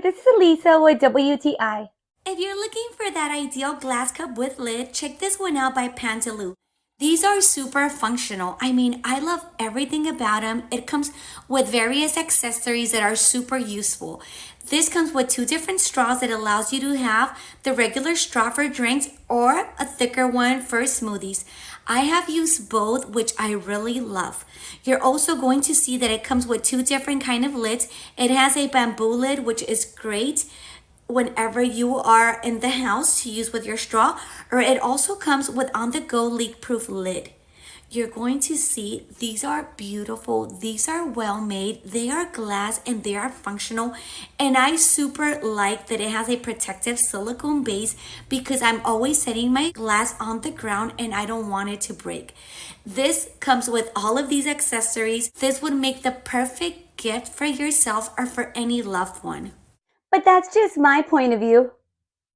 this is Elisa with WTI. If you're looking for that ideal glass cup with lid, check this one out by Pandaloo. These are super functional. I mean, I love everything about them. It comes with various accessories that are super useful. This comes with two different straws that allows you to have the regular straw for drinks or a thicker one for smoothies. I have used both, which I really love. You're also going to see that it comes with two different kind of lids. It has a bamboo lid, which is great whenever you are in the house to use with your straw, or it also comes with on-the-go leak-proof lid. You're going to see these are beautiful, these are well made, they are glass and they are functional, and I super like that it has a protective silicone base because I'm always setting my glass on the ground and I don't want it to break. This comes with all of these accessories. This would make the perfect gift for yourself or for any loved one. But that's just my point of view.